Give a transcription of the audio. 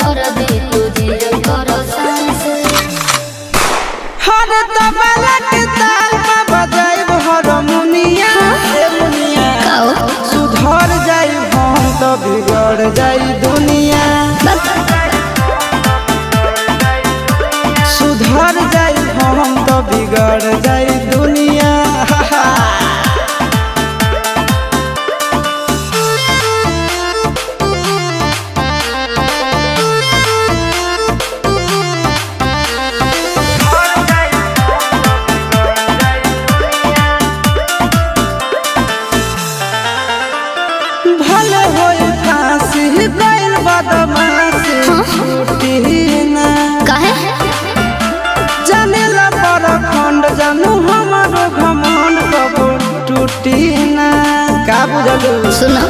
कर दे तुझे करो सांस हर तबला के ताल में बजाइब हारमोनिया ए मुनिया सुधर जाई हम तो बिगड़ जाई दुनिया सुधर जाई हम तो बिगड़ जाई दुनिया भले होई फांसी गइल बदमाशी छूटी ना काहे जानेला परखंड जानू हमारो घमंड कबो टूटी ना का बुझलू सुना